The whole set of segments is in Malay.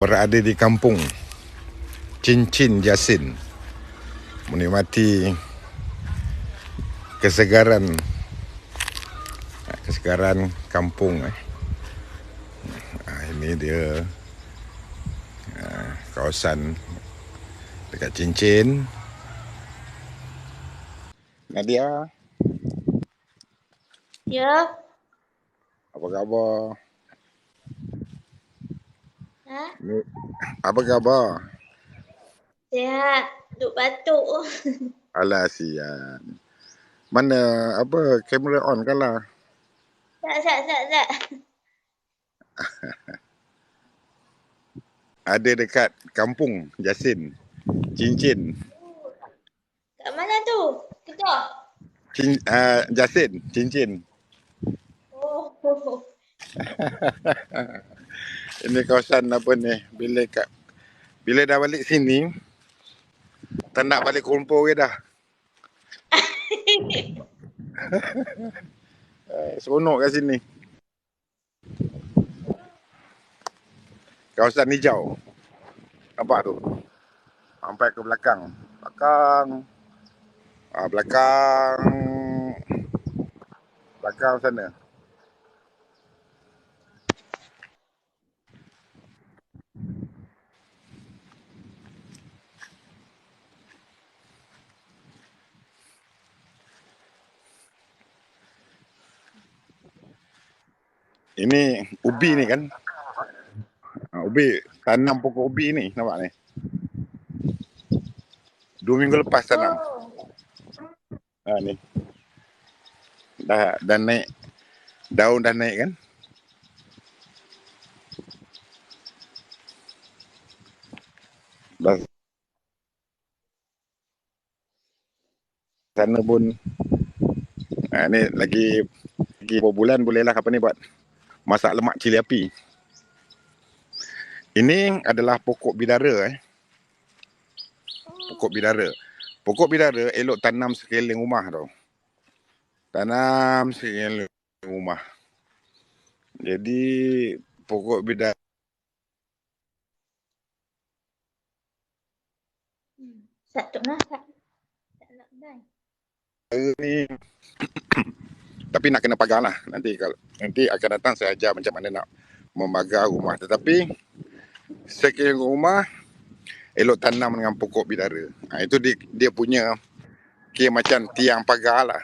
Berada di kampung Cincin Jasin, menikmati kesegaran kampung. Ini dia kawasan dekat Cincin. Nadia, Ya. apa khabar? Ha? Apa khabar? Sihat. Duk batuk. Alah, sian. Mana apa kamera on kan lah? Tak. Ada dekat kampung Jasin, Cincin. Kat mana tu? Kita. Jasin, Cincin. Oh. Ini kawasan apa ni? Bila dah balik sini, tak nak balik Kuala ke dah. Seronok kat sini. Kawasan hijau. Nampak tu? Sampai ke belakang. Belakang sana. Ini ubi ni kan. Ubi, tanam pokok ubi ni, nampak ni. 2 minggu lepas tanam. Ni. Dah naik. Daun dah naik kan. Dah sana pun. Ni lagi beberapa bulan bolehlah apa ni buat masak lemak cili api. Ini adalah pokok bidara. Pokok bidara. Pokok bidara elok tanam sekeliling rumah tau. Tanam sekeliling rumah. Jadi pokok bidara Satu nak. ni tapi nak kena pagar lah. Nanti akan datang saya ajar macam mana nak memagar rumah. Tetapi sekeliling rumah elok tanam dengan pokok bidara. Itu dia punya kira macam tiang pagar lah.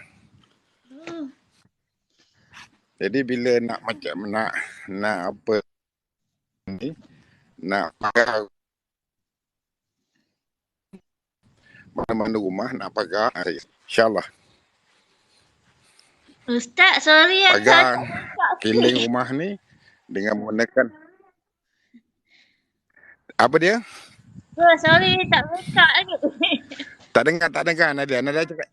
Jadi bila nak macam nak apa ni, nak pagar mana-mana rumah nak pagar, insyaAllah. Ustaz, sorry pagar keliling rumah ni dengan menggunakan apa dia? Sorry, tak buka lagi. Tak dengar Nadia cakap.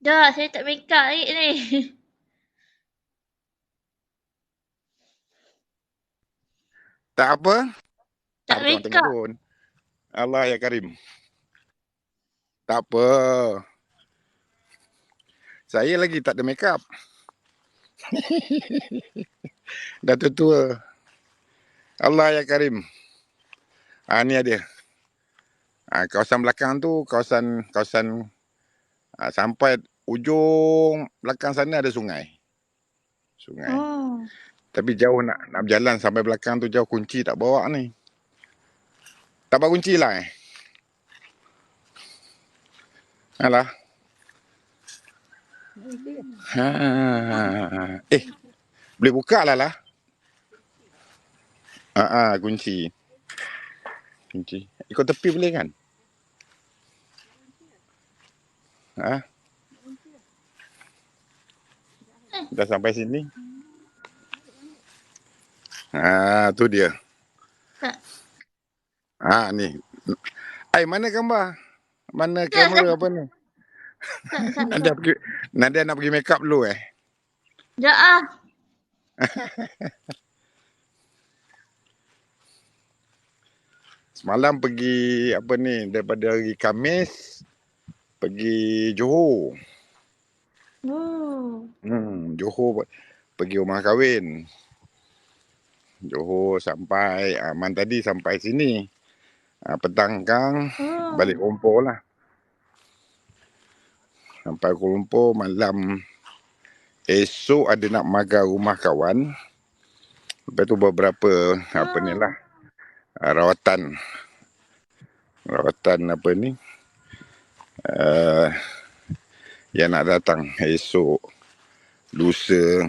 Dah, saya tak make up lagi ni. Tak apa? Tak Apa make tengok up. pun. Allah ya Karim. Tak apa. Saya lagi tak ada make up. Dah tua. Allah ya Karim. Ni dia. Kawasan belakang tu kawasan sampai ujung belakang sana ada sungai. Tapi jauh nak berjalan sampai belakang tu jauh, kunci tak bawa ni. Tak bawa kunci lah Alah. Boleh buka lah. Kunci. Ikut tepi boleh kan? Dah sampai sini. Tu dia. Ni. Mana gambar? Mana kamera apa ni? Nadia nak pergi make up dulu Dah. Semalam pergi apa ni, daripada hari Khamis pergi Johor. Johor pergi rumah kahwin. Johor sampai Man tadi sampai sini. Petang kang balik Kuala Lumpur lah. Sampai Kuala Lumpur malam. Esok ada nak magar rumah kawan. Lepas tu beberapa apa ni lah. Rawatan apa ni. Yang nak datang esok. Lusa.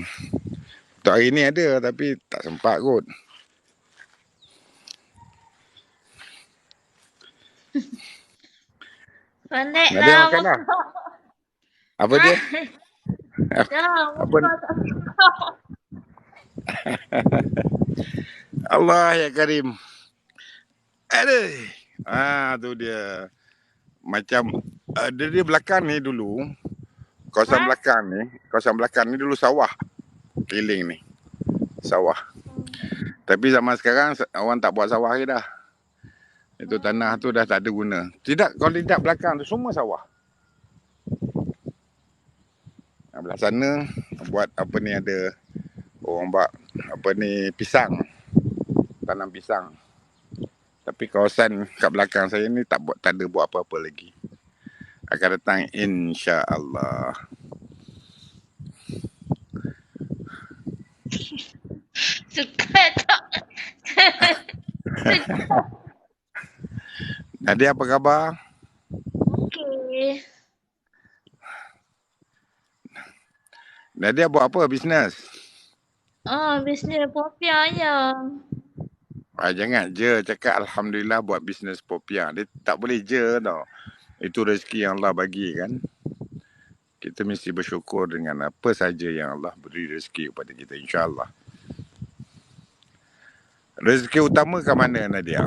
Untuk hari ni ada tapi tak sempat kot. Pandai Nadia lah. makan dah? Apa dia? Dah, Apa? muka tak sedap. Allah ya Karim. Aduh. Tu dia. Macam dia belakang ni dulu. Kawasan belakang ni dulu sawah. Keliling ni. Sawah. Tapi zaman sekarang orang tak buat sawah lagi dah. Itu tanah tu dah tak ada guna. Tidak, kalau tidak belakang tu semua sawah. Belah sana buat apa ni ada orang buat apa ni pisang. Tanam pisang. Tapi kawasan kat belakang saya ni tak ada buat apa-apa lagi. Akan datang insya-Allah. Suka tak? Nadia apa khabar? Okey. Nadia buat apa bisnes? Bisnes popiah je. Jangan je cakap Alhamdulillah buat bisnes popiah. Dia tak boleh je tau. Itu rezeki yang Allah bagi kan. Kita mesti bersyukur dengan apa saja yang Allah beri rezeki kepada kita insya-Allah. Rezeki utama ke mana Nadia?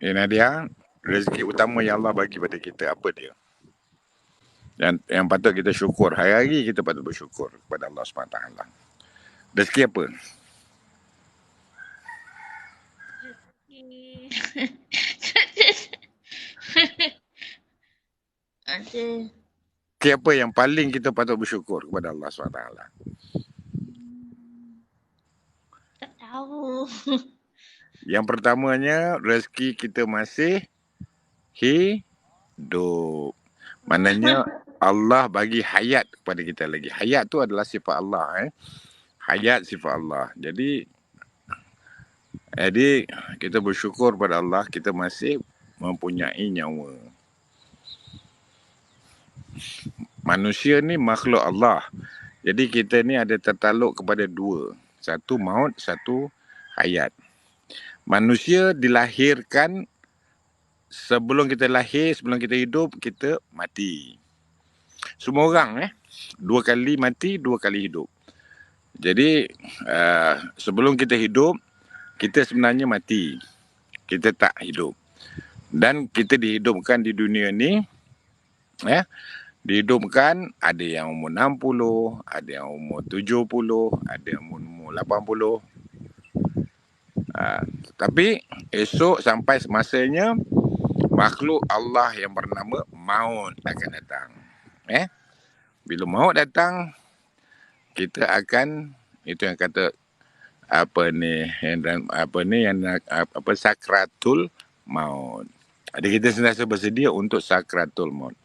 Nadia, rezeki utama yang Allah bagi pada kita apa dia? Yang patut kita syukur. Hari-hari kita patut bersyukur kepada Allah SWT. Rezeki apa? Rezeki apa yang paling kita patut bersyukur kepada Allah SWT? Tak tahu. Yang pertamanya, rezeki kita masih hidup. Maknanya Allah bagi hayat kepada kita lagi. Hayat tu adalah sifat Allah. Hayat sifat Allah. Jadi kita bersyukur pada Allah kita masih mempunyai nyawa. Manusia ni makhluk Allah. Jadi kita ni ada tertaluk kepada dua. Satu maut, satu hayat. Manusia dilahirkan sebelum kita lahir, sebelum kita hidup, kita mati. Semua orang dua kali mati, dua kali hidup. Jadi sebelum kita hidup, kita sebenarnya mati. Kita tak hidup. Dan kita dihidupkan di dunia ni, dihidupkan ada yang umur 60, ada yang umur 70, ada yang umur 80. Tapi esok sampai semasanya makhluk Allah yang bernama maut akan datang. Bila maut datang, kita akan itu yang kata sakratul maut. Jadi kita sentiasa bersedia untuk sakratul maut.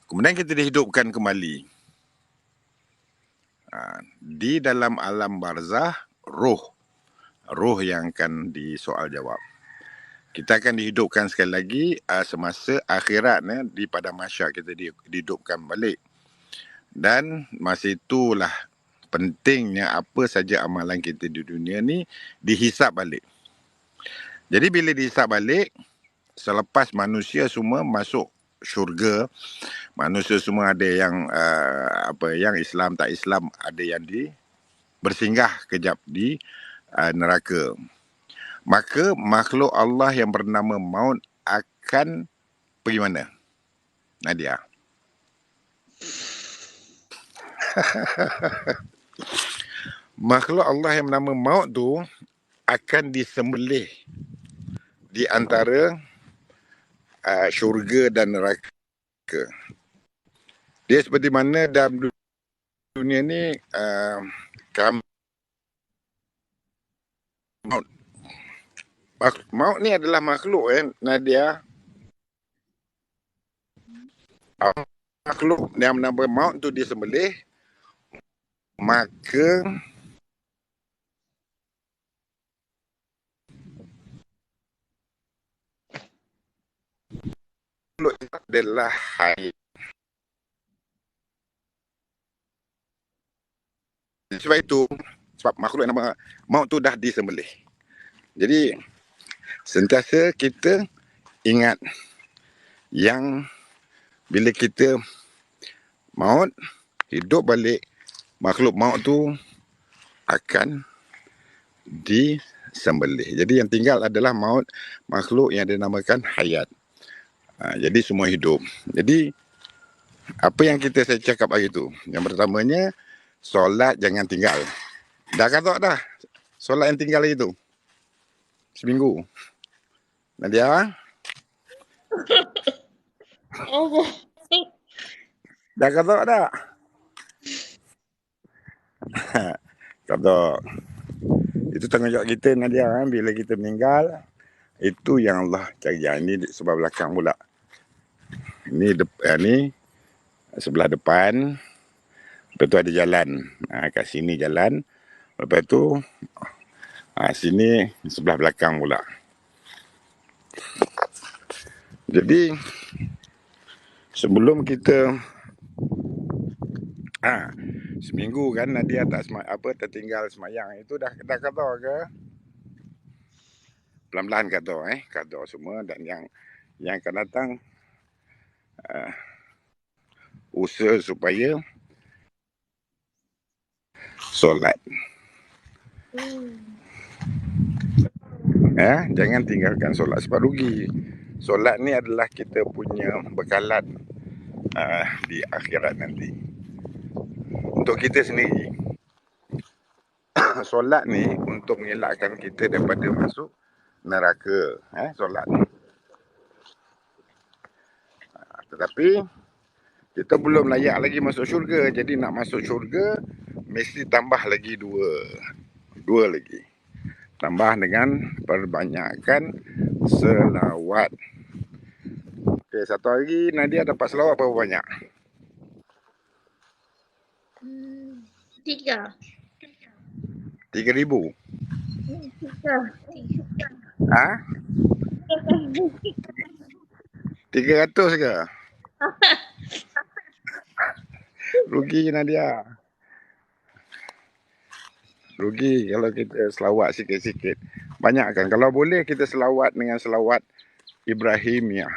Kemudian kita dihidupkan kembali. Di dalam alam barzah, roh yang akan disoal jawab. Kita akan dihidupkan sekali lagi semasa akhirat di padang mahsyar kita dihidupkan balik. Dan masa itulah pentingnya apa saja amalan kita di dunia ni dihisap balik. Jadi bila dihisap balik, selepas manusia semua masuk syurga, manusia semua ada yang yang Islam tak Islam, ada yang bersinggah kejap di neraka. Maka makhluk Allah yang bernama maut akan pergi mana? Nadia. Makhluk Allah yang bernama maut tu akan disembelih di antara syurga dan neraka. Dia seperti mana dalam dunia ni kami maut ni adalah makhluk Nadia. Makhluk yang bernama maut tu disembelih, maka makhluk itu adalah hai. Sebab itu, sebab makhluk yang nama maut tu dah disembelih. Jadi sentiasa kita ingat yang bila kita maut, hidup balik, makhluk maut tu akan disembelih. Jadi yang tinggal adalah maut, makhluk yang dinamakan hayat. Jadi semua hidup. Jadi apa yang saya cakap hari tu? Yang pertamanya, solat jangan tinggal. Dah kata dah, solat yang tinggal hari tu. Seminggu. Nadia? Oh. Dah kata dah? Kata. Itu tanggungjawab kita, Nadia. Bila kita meninggal, itu yang Allah cari. Ini sebelah belakang pula. Ini sebelah depan. Lepas tu ada jalan. Kat sini jalan. Lepas tu sini sebelah belakang pula. Jadi sebelum kita seminggu kan Nadia tertinggal semayang. Itu dah kata ke? Pelan-pelan kata semua, dan yang akan datang usaha supaya solat. Jangan tinggalkan solat sebab rugi. Solat ni adalah kita punya bekalan di akhirat nanti. Untuk kita sendiri. Solat ni untuk mengelakkan kita daripada masuk neraka. Solat. Tetapi kita belum layak lagi masuk syurga. Jadi nak masuk syurga mesti tambah lagi dua lagi. Tambah dengan perbanyakkan selawat. Okay, satu hari Nadia dapat selawat berapa banyak? 3. 3,000. 300 ke? Rugi Nadia. Rugi kalau kita selawat sikit-sikit. Banyakkan. Kalau boleh kita selawat dengan selawat Ibrahimiyah.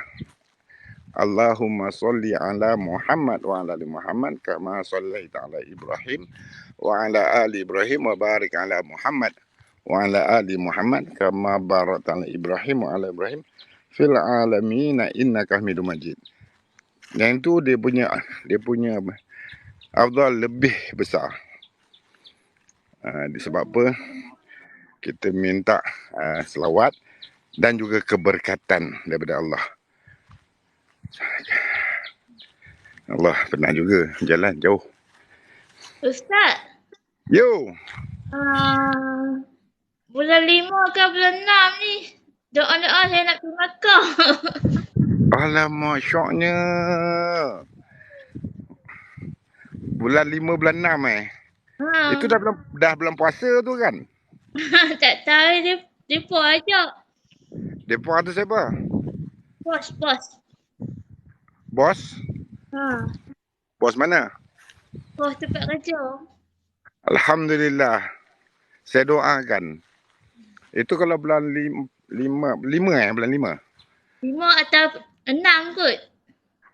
Allahumma salli ala Muhammad wa ala ali Muhammad kama sallaita ala Ibrahim wa ala ali Ibrahim wa barik ala Muhammad wa ala ali Muhammad kama barakta ala Ibrahim wa ala Ibrahim fil alamin innaka Hamidum Majid. Yang itu dia punya afdal lebih besar. Disebab apa? Kita minta selawat dan juga keberkatan daripada Allah. Allah pernah juga jalan jauh. Ustaz. Yo. Bulan 5 ke bulan 6 ni? Doa-doa saya nak pergi Makkah. Alamak, syoknya. Bulan 5, bulan 6 Itu dah bulan puasa tu kan? Tak tahu dia pun ajak. Depa tu siapa? Bos. Bos? Bos mana? Bos tempat kerja. Alhamdulillah. Saya doakan. Itu kalau bulan 5 bulan 5. 5 atau 6 kot.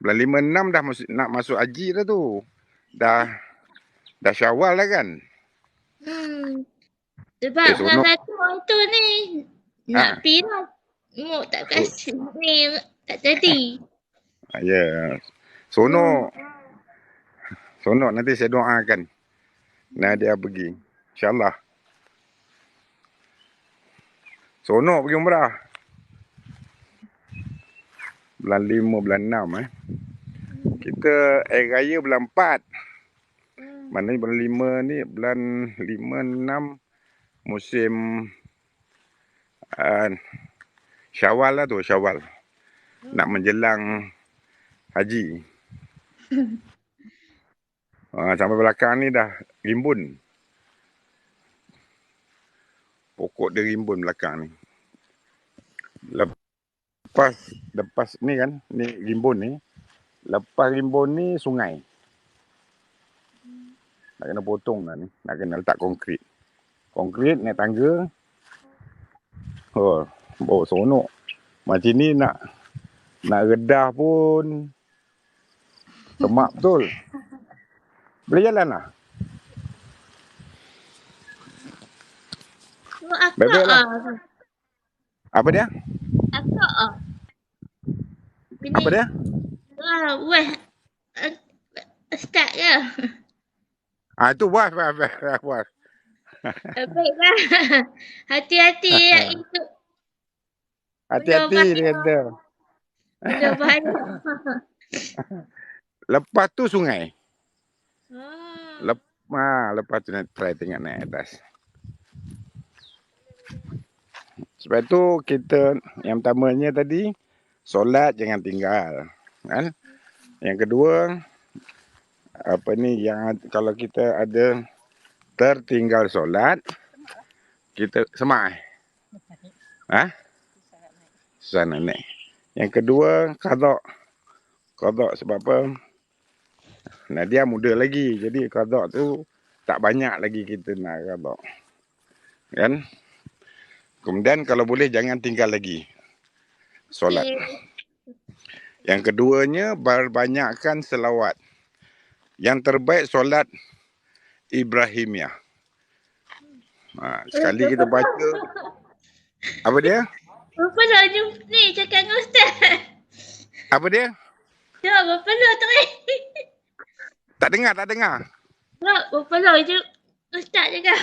Bulan 5, 6 dah nak masuk haji dah tu. Dah Syawal dah kan? Sebab bulan 1 tu ni nak pergi lah. Muk tak kasih ni tak jadi. Ya. Sonok nanti saya doakan. Nadia pergi. InsyaAllah. Sonok pergi umrah. Bulan 5, bulan 6 Kita air raya bulan 4. Mana ni bulan 5 ni, bulan 5, 6 musim Syawal lah tu, Syawal. Nak menjelang haji. Sampai belakang ni dah rimbun. Pokok dia rimbun belakang ni. Lepas ni kan, ni rimbun ni. Lepas rimbun ni sungai. Nak kena potong dah ni. Nak kena letak konkrit. Konkrit, naik tangga. Seronok. Macam ni nak redah pun semak betul. Boleh jalan lah. Baik-baik lah. Apa dia? Apa dia? Wah, start ke? Itu was. Baiklah. Hati-hati itu. Hati-hati dia kata. Benda bahaya. Lepas tu sungai. Lepas tu nak try tengok naik atas. Sebab tu kita yang pertamanya tadi, solat jangan tinggal. Kan? Yang kedua, yang kalau kita ada tertinggal solat, kita semak. Susah nak naik. Yang kedua, qada. Qada sebab apa? Nadia muda lagi. Jadi qada tu tak banyak lagi kita nak qada. Kan? Kemudian kalau boleh jangan tinggal lagi solat. Yang keduanya, berbanyakkan selawat. Yang terbaik solat Ibrahimiyah. Sekali kita baca. Apa dia? Berapa lah ni cakap dengan Ustaz? Apa dia? Ya, berapa lah tadi? Tak dengar. Ya, berapa lah je Ustaz cakap.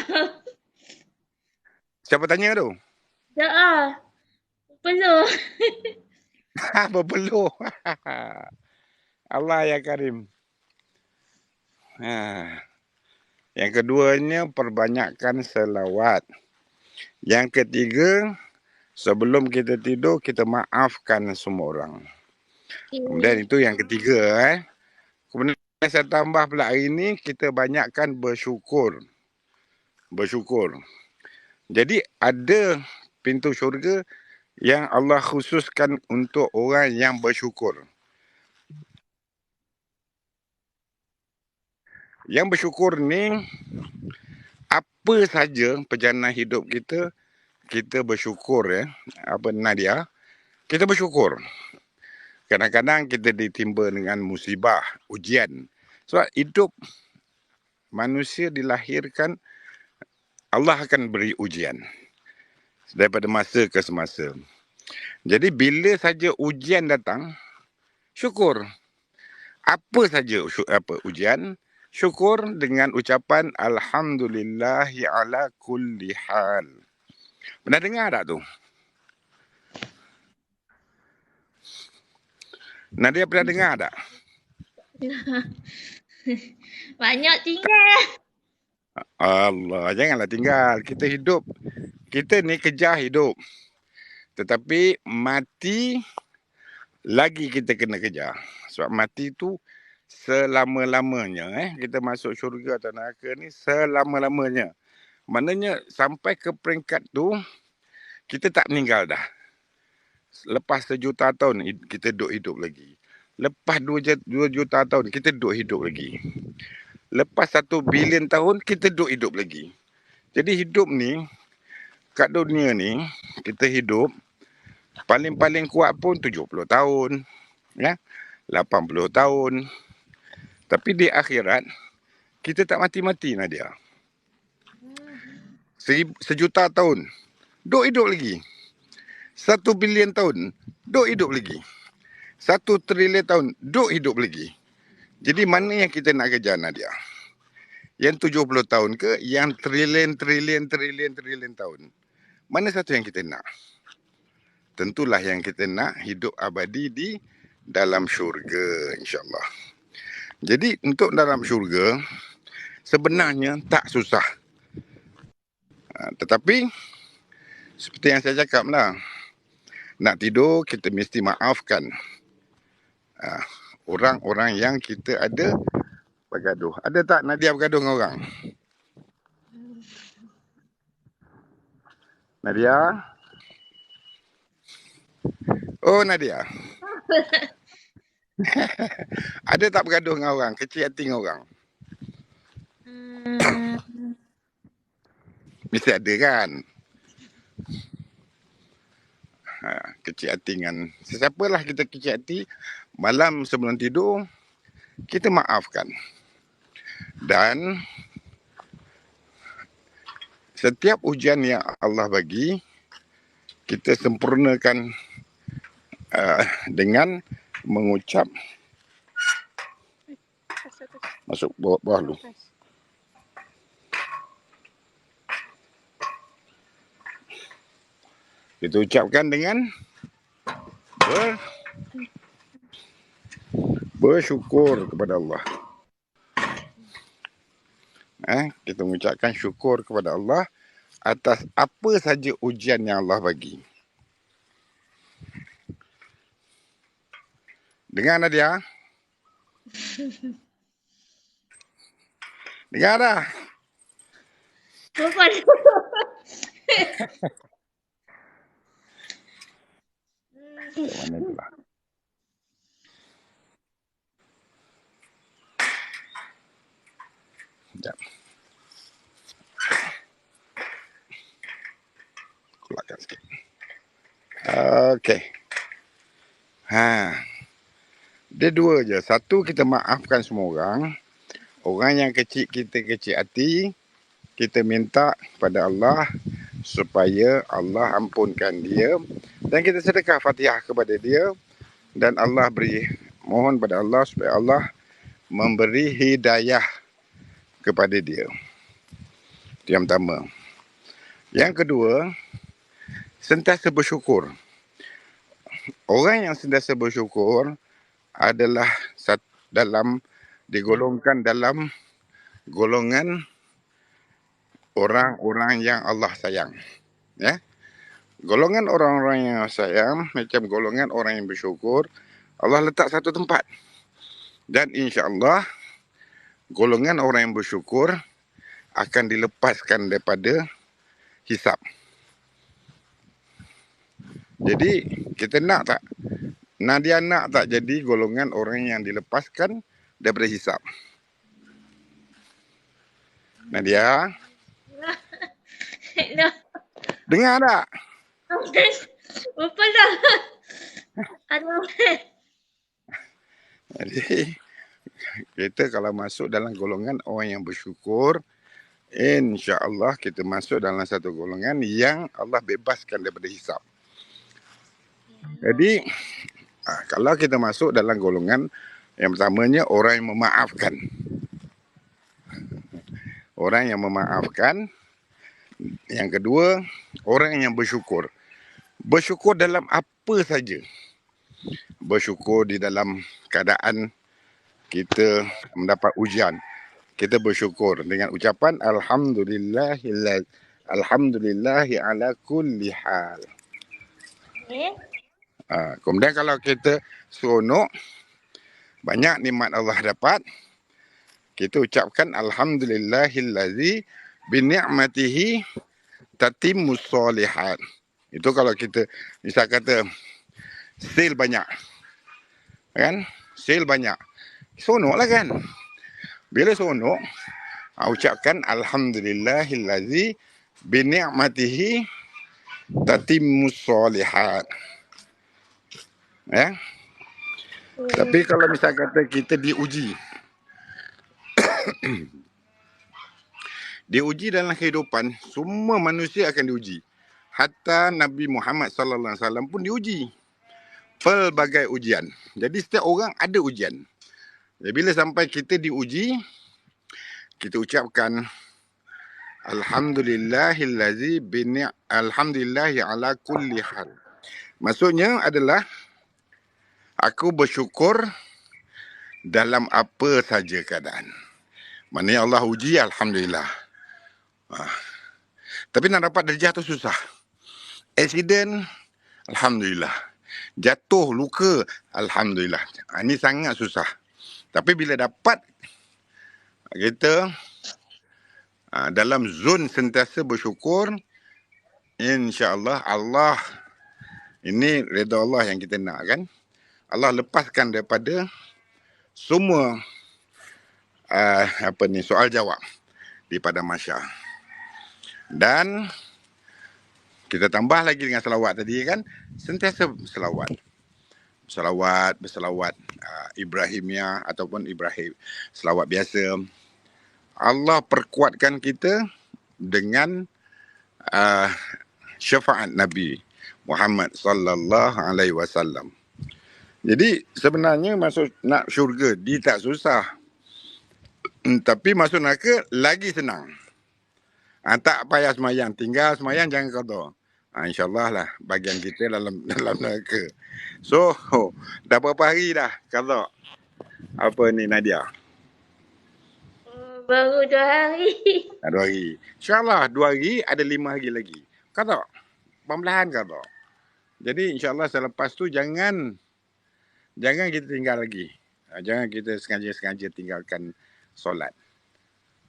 Siapa tanya tu? Ya, berapa lah? Berpeluh. Allah ya Karim. Yang keduanya, perbanyakkan selawat. Yang ketiga, sebelum kita tidur, kita maafkan semua orang. Kemudian itu yang ketiga. Kemudian saya tambah pula hari ini, kita banyakkan bersyukur. Jadi ada pintu syurga yang Allah khususkan untuk orang yang bersyukur. Yang bersyukur ni, apa saja perjalanan hidup kita, kita bersyukur Nadia, kita bersyukur. Kadang-kadang kita ditimba dengan musibah, ujian. Sebab hidup manusia dilahirkan, Allah akan beri ujian. Daripada masa ke semasa. Jadi bila saja ujian datang, syukur. Apa saja ujian, syukur dengan ucapan Alhamdulillahi ala kulli hal. Pernah dengar tak tu? Nadia pernah dengar tak? Banyak tinggal. Allah, janganlah tinggal. Kita hidup. Kita ni kejar hidup. Tetapi mati lagi kita kena kejar. Sebab mati tu selama-lamanya. Kita masuk syurga atau neraka ni selama-lamanya. Maknanya sampai ke peringkat tu, kita tak meninggal dah. Lepas 1 juta tahun, kita duduk hidup lagi. Lepas 2 juta tahun, kita duduk hidup lagi. Lepas 1 bilion tahun, kita duduk hidup lagi. Jadi hidup ni, kat dunia ni, kita hidup, paling-paling kuat pun 70 tahun. 80 tahun. Tapi di akhirat, kita tak mati-mati Nadia. 1 juta tahun, duduk hidup lagi. 1 bilion tahun, duduk hidup lagi. 1 trilion tahun, duduk hidup lagi. Jadi mana yang kita nak kejar Nadia? Yang 70 tahun ke? Yang trilion tahun? Mana satu yang kita nak? Tentulah yang kita nak hidup abadi di dalam syurga, insyaAllah. Jadi untuk dalam syurga, sebenarnya tak susah. Tetapi seperti yang saya cakap lah, nak tidur kita mesti maafkan orang-orang yang kita ada bergaduh. Ada tak Nadia bergaduh dengan orang? Nadia? Oh Nadia. Ada tak bergaduh dengan orang? Kecil hati dengan orang? Mesti ada kan? Kecil hati dengan sesiapalah kita kecil hati, malam sebelum tidur kita maafkan. Dan setiap ujian yang Allah bagi, kita sempurnakan dengan mengucap masuk bawah lu. Kita ucapkan dengan bersyukur kepada Allah. Kita mengucapkan syukur kepada Allah atas apa saja ujian yang Allah bagi. Dengar Nadia? Dengar dah? Lupa. Mana tu lah? Sekejap. Keluarkan sikit. Okey. Dia dua je. Satu, kita maafkan semua orang. Orang yang kecil kita kecil hati, kita minta pada Allah supaya Allah ampunkan dia. Dan kita sedekah Fatihah kepada dia. Dan Allah mohon pada Allah supaya Allah memberi hidayah kepada dia. Itu yang pertama. Yang kedua, sentiasa bersyukur. Orang yang sentiasa bersyukur adalah digolongkan dalam golongan orang-orang yang Allah sayang. Ya. Golongan orang-orang yang sayang macam golongan orang yang bersyukur, Allah letak satu tempat. Dan insya-Allah golongan orang yang bersyukur akan dilepaskan daripada hisab. Jadi kita nak tak? Nadia nak tak jadi golongan orang yang dilepaskan daripada hisab? Nadia? No. Dengar tak? Lupa dah. Aduh. Jadi kita kalau masuk dalam golongan orang yang bersyukur, insya-Allah kita masuk dalam satu golongan yang Allah bebaskan daripada hisab. Jadi kalau kita masuk dalam golongan yang pertamanya orang yang memaafkan. Orang yang memaafkan. Yang kedua, orang yang bersyukur. Bersyukur dalam apa saja. Bersyukur di dalam keadaan kita mendapat ujian. Kita bersyukur dengan ucapan Alhamdulillahi ala kulli hal. Kemudian kalau kita seronok, banyak nikmat Allah dapat, kita ucapkan Alhamdulillahillazi bini'matihi tatimmus solihat. Itu kalau kita misal kata sale banyak. Kan? Sale banyak. Seronoklah kan? Bila seronok, ucapkan Alhamdulillahillazi bini'matihi tatimmus solihat. Ya. Tapi kalau misal kata kita diuji. Diuji dalam kehidupan, semua manusia akan diuji. Hatta Nabi Muhammad sallallahu alaihi wasallam pun diuji. Pelbagai ujian. Jadi setiap orang ada ujian. Jadi bila sampai kita diuji, kita ucapkan Alhamdulillahillazi alhamdulillahi ala kulli hal. Maksudnya adalah aku bersyukur dalam apa saja keadaan. Maknanya Allah uji, Alhamdulillah. Tapi nak dapat darjah tu susah. Accident, Alhamdulillah. Jatuh, luka, Alhamdulillah. Ini sangat susah. Tapi bila dapat, kita dalam zon sentiasa bersyukur, insya-Allah Allah ini redha Allah yang kita nak kan. Allah lepaskan daripada semua soal jawab di padang mahsyar. Dan kita tambah lagi dengan selawat tadi kan, sentiasa selawat. Berselawat Ibrahimiyah ataupun Ibrahim, selawat biasa. Allah perkuatkan kita dengan syafaat Nabi Muhammad sallallahu alaihi wasallam. Jadi sebenarnya masuk nak syurga dia tak susah. Tapi masuk neraka lagi senang. Tak payah semayang, tinggal semayang jangan qada. InsyaAllah lah bagian kita dalam neraka. So, dah berapa hari dah qada? Apa ni Nadia? Baru 2 hari. 2 hari. InsyaAllah 2 hari ada 5 hari lagi. Qada. Perlahan qada. Jadi insyaAllah selepas tu jangan kita tinggal lagi. Jangan kita sengaja-sengaja tinggalkan solat.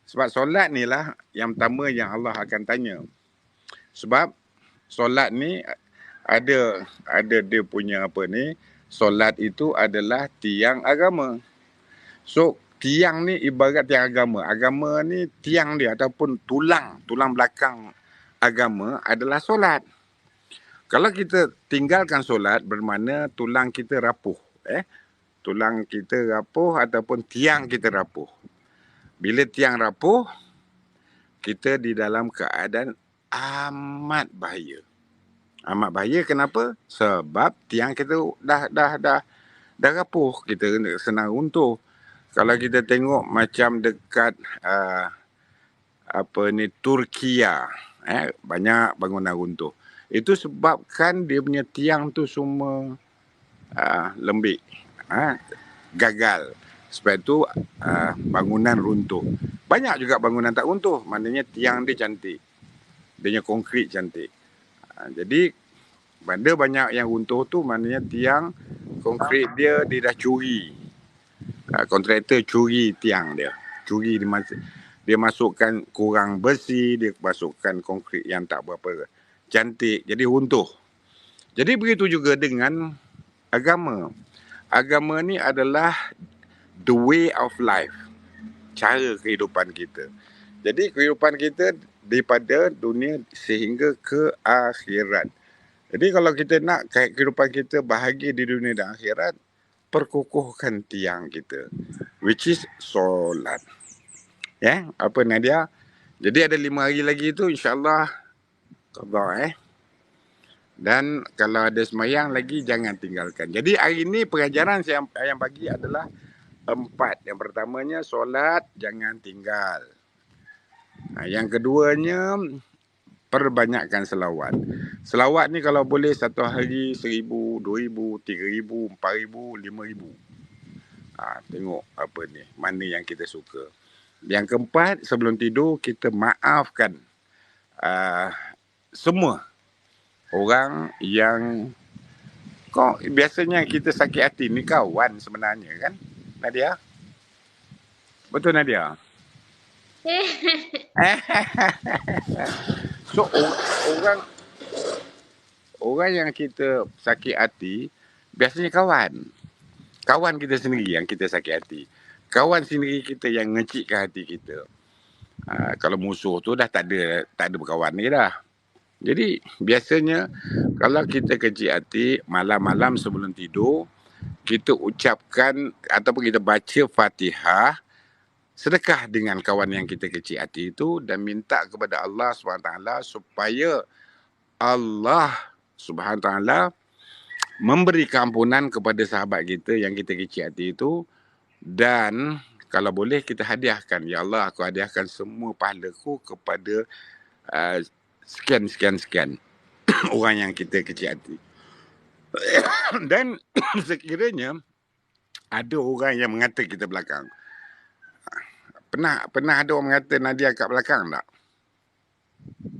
Sebab solat ni lah yang pertama yang Allah akan tanya. Sebab solat ni ada dia punya solat itu adalah tiang agama. So tiang ni ibarat tiang agama. Agama ni tiang dia ataupun tulang belakang agama adalah solat. Kalau kita tinggalkan solat bermakna tulang kita rapuh. Tulang kita rapuh ataupun tiang kita rapuh. Bila tiang rapuh, kita di dalam keadaan amat bahaya. Amat bahaya kenapa? Sebab tiang kita dah rapuh, kita senang runtuh. Kalau kita tengok macam dekat Turkiya, banyak bangunan runtuh. Itu sebabkan dia punya tiang tu semua lembik, gagal. Sebab itu bangunan runtuh. Banyak juga bangunan tak runtuh. Maknanya tiang dia cantik. Dia punya konkrit cantik. Jadi benda banyak yang runtuh tu maknanya tiang konkrit dia dah curi. Kontraktor curi tiang dia. Curi dia masukkan kurang bersih, dia masukkan konkrit yang tak berapa cantik. Jadi runtuh. Jadi begitu juga dengan agama. Agama ni adalah the way of life. Cara kehidupan kita. Jadi kehidupan kita daripada dunia sehingga ke akhirat. Jadi kalau kita nak kehidupan kita bahagia di dunia dan akhirat, perkukuhkan tiang kita. Which is solat. Apa Nadia? Jadi ada 5 hari lagi tu insyaAllah qada. Dan kalau ada semayang lagi jangan tinggalkan. Jadi hari ini pengajaran saya yang bagi adalah 4. Yang pertamanya solat jangan tinggal. Yang keduanya perbanyakkan selawat. Selawat ni kalau boleh satu hari 1,000, 2,000, 3,000, 4,000, 5,000. Tengok mana yang kita suka. Yang keempat, sebelum tidur kita maafkan semua orang yang biasanya kita sakit hati ni kawan sebenarnya kan Nadia? Betul Nadia? So orang yang kita sakit hati biasanya kawan kita sendiri yang kita sakit hati. Kawan sendiri kita yang ngecikkan hati kita. Kalau musuh tu dah tak ada berkawan ni dah. Jadi biasanya kalau kita kecil hati, malam-malam sebelum tidur kita ucapkan ataupun kita baca Fatihah, sedekah dengan kawan yang kita kecil hati itu dan minta kepada Allah SWT supaya Allah SWT memberi keampunan kepada sahabat kita yang kita kecil hati itu. Dan kalau boleh kita hadiahkan, ya Allah aku hadiahkan semua pahalaku kepada sekian orang yang kita kecil hati. Dan sekiranya ada orang yang mengata kita belakang, Pernah ada orang mengata Nadia kat belakang tak?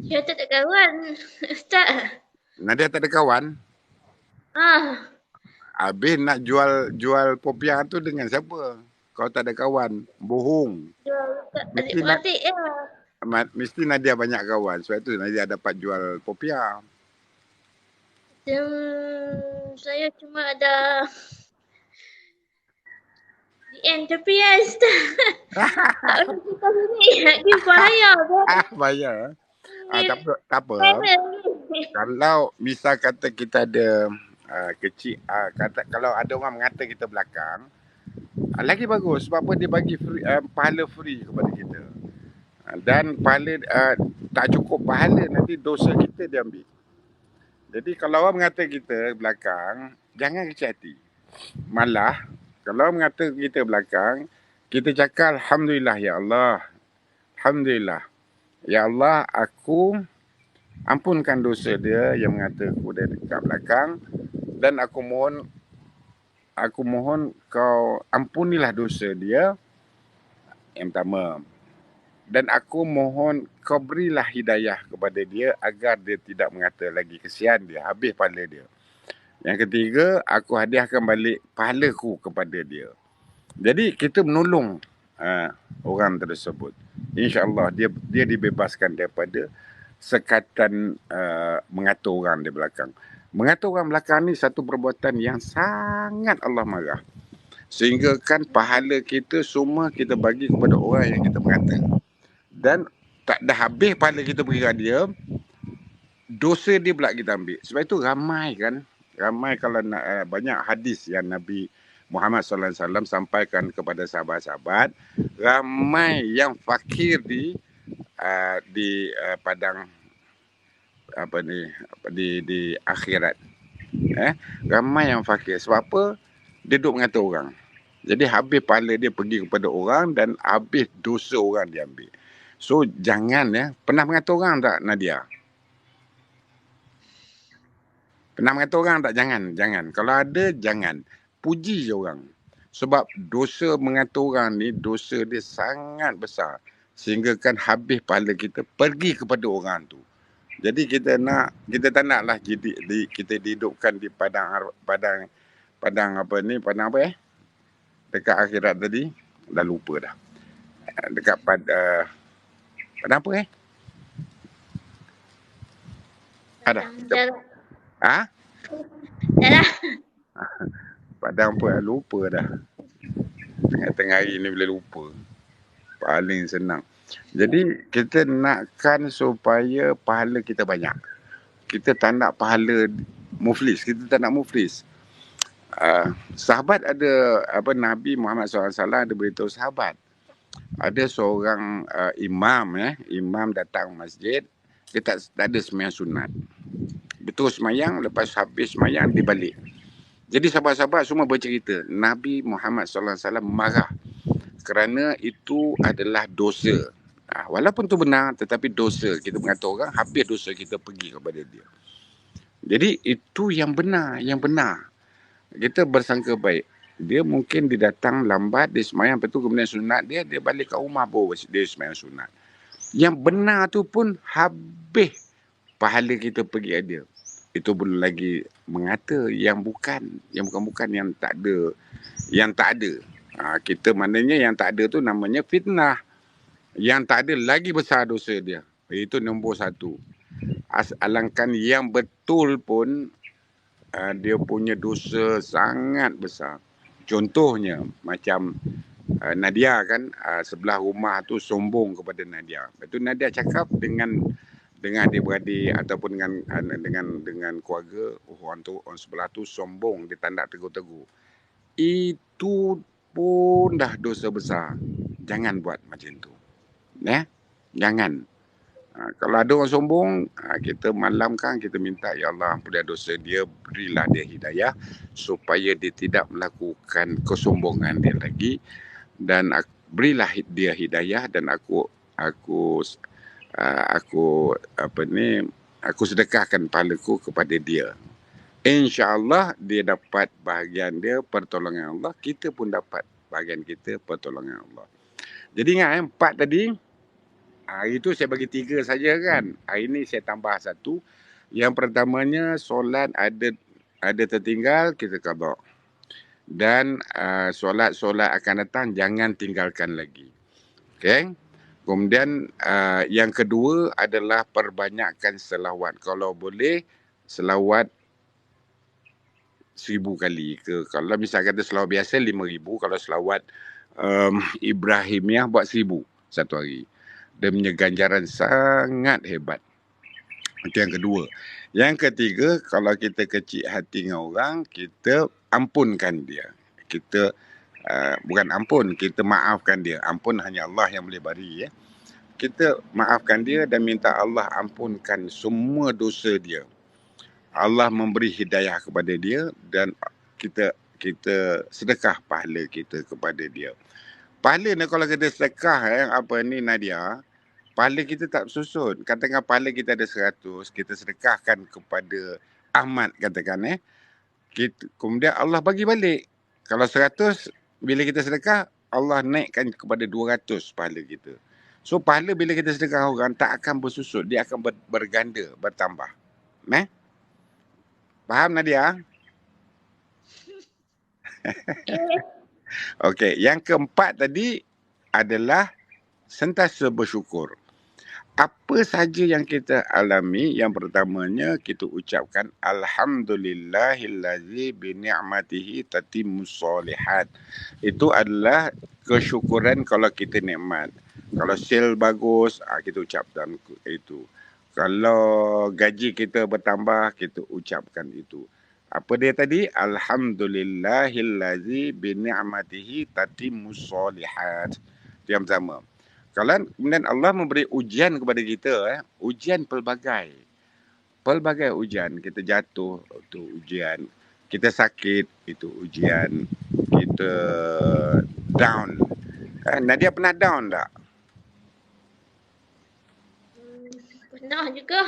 Saya tak ada kawan, Ustaz. Nadia tak ada kawan? Ah, Habis nak jual popiah tu dengan siapa? Kau tak ada kawan. Bohong. jual kat Mesti adik-beradik ya. mesti Nadia banyak kawan. Sebab tu Nadia dapat jual popiah. Saya cuma ada DM tapi ya, Ustaz. Tak boleh kita sini. Dia bahaya. Bayar. Tak apa. Ni. Kalau misal kata kita ada kecil, kalau ada orang mengata kita belakang, lagi bagus. Sebab apa dia bagi free, pahala free kepada kita. Dan pahala tak cukup pahala, nanti dosa kita dia ambil. Jadi kalau orang mengata kita belakang, jangan kecil hati. Malah, kalau orang mengata kita belakang, kita cakap Alhamdulillah ya Allah. Alhamdulillah. Ya Allah, aku ampunkan dosa dia yang mengata aku dari dekat belakang. Dan aku mohon kau ampunilah dosa dia. Yang pertama. Dan aku mohon kau berilah hidayah kepada dia agar dia tidak mengata lagi. Kesian dia, habis pahala dia. Yang ketiga, aku hadiahkan balik pahalaku kepada dia. Jadi kita menolong orang tersebut. InsyaAllah dia dibebaskan daripada sekatan mengata orang di belakang. Mengata orang belakang ni satu perbuatan yang sangat Allah marah. Sehingga kan pahala kita semua kita bagi kepada orang yang kita mengata. Dan tak dah habis pahala kita beri kat dia, dosa dia pula kita ambil. Sebab itu ramai kalau banyak hadis yang Nabi Muhammad SAW sampaikan kepada sahabat-sahabat, ramai yang fakir di padang di akhirat. Ramai yang fakir. Sebab apa? Dia duduk mengata orang. Jadi habis pahala dia pergi kepada orang dan habis dosa orang dia ambil. So jangan pernah mengata orang tak Nadia? Pernah mengata orang tak? Jangan. Kalau ada, jangan. Puji je orang. Sebab dosa mengata orang ni, dosa dia sangat besar. Sehingga kan habis pahala kita pergi kepada orang tu. Jadi kita tak naklah kita dihidupkan di padang dekat akhirat tadi. Dah lupa dah. Dekat padang apa Ada. Dah lah. Padang apa? Lupa dah. Tengah-tengah hari ni boleh lupa. Paling senang. Jadi kita nakkan supaya pahala kita banyak. Kita tak nak pahala muflis. Kita tak nak muflis. Sahabat ada Nabi Muhammad SAW ada beritahu sahabat. Ada seorang imam datang masjid. Dia tak ada sembahyang sunat. Betul sembahyang, lepas habis sembahyang dia balik. Jadi sahabat-sahabat semua bercerita, Nabi Muhammad SAW marah kerana itu adalah dosa. Walaupun tu benar, tetapi dosa. Kita mengata orang, habis dosa kita pergi kepada dia. Jadi itu yang benar. Kita bersangka baik. Dia mungkin dia datang lambat, dia sembahyang, lepas tu kemudian sunat dia balik ke rumah baru dia sembahyang sunat. Yang benar tu pun habis pahala kita pergi ada. Itu belum lagi mengata yang bukan yang tak ada. Kita maknanya yang tak ada tu namanya fitnah. Yang tak ada lagi besar dosa dia. Itu nombor satu. Alangkah yang betul pun dia punya dosa sangat besar. Contohnya macam Nadia kan sebelah rumah tu sombong kepada Nadia. Lepas tu Nadia cakap dengan adik-beradik ataupun dengan keluarga, orang sebelah tu sombong, dia tak nak tegur-tegur. Itu pun dah dosa besar. Jangan buat macam tu. Jangan. Kalau ada orang sombong, kita malamkan, kita minta, ya Allah ampunilah dosa dia, berilah dia hidayah supaya dia tidak melakukan kesombongan dia lagi, dan berilah dia hidayah, dan aku sedekahkan pahalaku kepada dia. InsyaAllah dia dapat bahagian dia, pertolongan Allah. Kita pun dapat bahagian kita, pertolongan Allah. Jadi ingat 4 tadi. Hari tu saya bagi 3 saja kan. Hari ni saya tambah 1. Yang pertamanya solat ada tertinggal, kita qada. Dan solat-solat akan datang jangan tinggalkan lagi. Okey. Kemudian yang kedua adalah perbanyakkan selawat. Kalau boleh selawat 1000 kali ke. Kalau misal kata selawat biasa 5000, kalau selawat Ibrahimiah buat 1000 satu hari. Dia punya ganjaran sangat hebat. Itu yang kedua. Yang ketiga, kalau kita kecil hati dengan orang, kita ampunkan dia. Kita bukan ampun, kita maafkan dia. Ampun hanya Allah yang boleh beri. Kita maafkan dia dan minta Allah ampunkan semua dosa dia. Allah memberi hidayah kepada dia dan kita sedekah pahala kita kepada dia. Pahala ni kalau kita sedekah apa ni Nadia, pahala kita tak susun. Katakan pahala kita ada 100, kita sedekahkan kepada Ahmad katakan kemudian Allah bagi balik. Kalau 100 bila kita sedekah, Allah naikkan kepada 200 pahala kita. So pahala bila kita sedekah orang tak akan bersusut, dia akan berganda, bertambah. Faham Nadia? Okey, yang keempat tadi adalah sentiasa bersyukur. Apa saja yang kita alami, yang pertamanya kita ucapkan alhamdulillahillazi bi ni'matihi tatimmus solihat. Itu adalah kesyukuran kalau kita nikmat. Kalau sale bagus, kita ucapkan itu. Kalau gaji kita bertambah, kita ucapkan itu. Apa dia tadi? Alhamdulillahillazi bi ni'matihi tatimmus solihat. Itu yang pertama. Kalau kemudian Allah memberi ujian kepada kita, ujian pelbagai. Pelbagai ujian. Kita jatuh, itu ujian. Kita sakit, itu ujian. Kita down. Nadia pernah down tak? Pernah juga.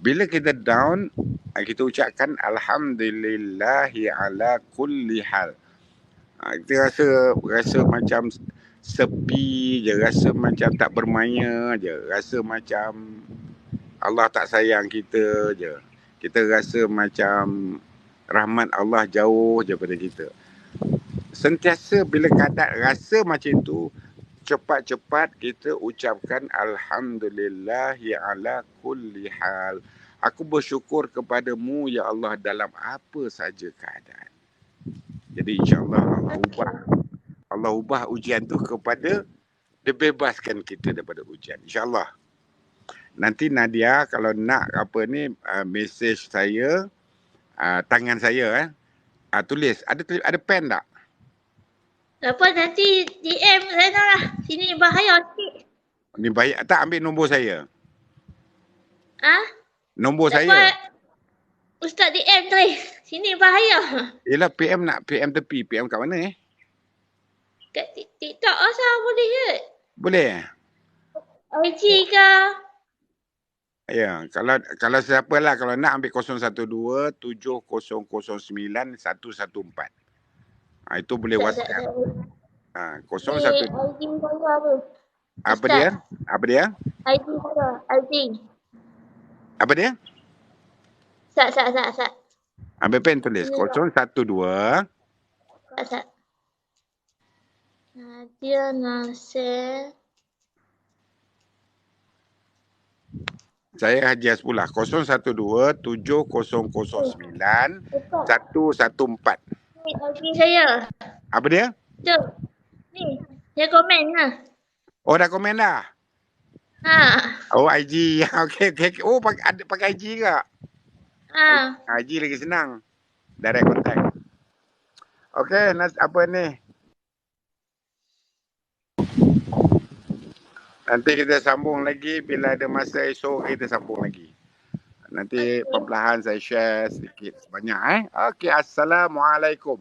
Bila kita down, kita ucapkan alhamdulillahi ala kulli hal. Kita rasa macam sepi je, rasa macam tak bermaya je, rasa macam Allah tak sayang kita je. Kita rasa macam rahmat Allah jauh je pada kita. Sentiasa bila keadaan rasa macam tu, cepat-cepat kita ucapkan alhamdulillahi ala kulli hal. Aku bersyukur kepadamu ya Allah dalam apa saja keadaan. Jadi insya-Allah Allah ubah ujian tu kepada dia bebaskan kita daripada ujian. InsyaAllah. Nanti Nadia kalau nak mesej saya, tangan saya, tulis. Ada pen tak? Apa nanti DM sana lah. Sini bahaya sikit. Ni baik tak ambil nombor saya? Nombor tak saya. Ustaz DM tu. Sini bahaya. Yelah PM nak PM tepi. PM kat mana Kat TikTok asal boleh ke? Boleh. IG ke? Ya, kalau siapa lah kalau nak ambil 012 7009 114. Itu boleh WhatsApp. 01 IG saya tu. Apa dia? IG saya. IG. Apa dia? Sat. Ambil pen tulis 012. Sat. Nadia Nasir. Saya Haji Hasbullah 012 7009 114. Ni IG saya. Apa dia? Tu. Ni. Dia komen lah. Oh dah komen dah? Oh IG. Okey. Oh pakai IG ke? IG lagi senang. Direct contact. Okey, apa ni? Nanti kita sambung lagi bila ada masa esok kita sambung lagi. Nanti perlahan saya share sedikit sebanyak Okey, assalamualaikum.